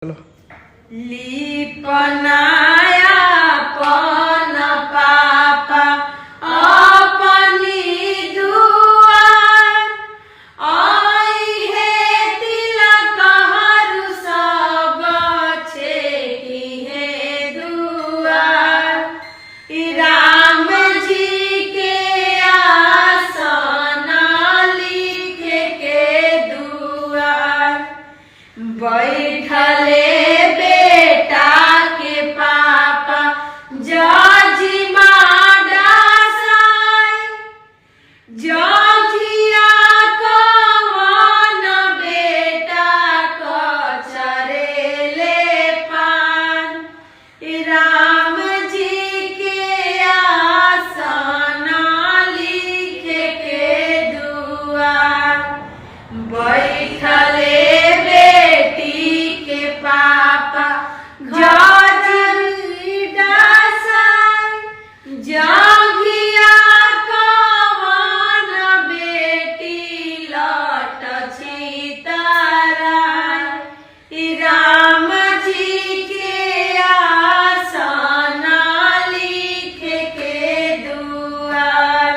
चलो लिपनाया पन पापा अपनी दुआर आई है तिलक हरू सब छेकी है दुआर राम जी के आसन लिखे के दुआर बैठले बेटा के पापा जजी माडासाई जजिया कवन बेटा कचरेले पान राम जी के आसन लिखे के दुआर बैठले पापा जगिया कवन बेटी लट छितराई राम जी के आसन लिखे के दुआर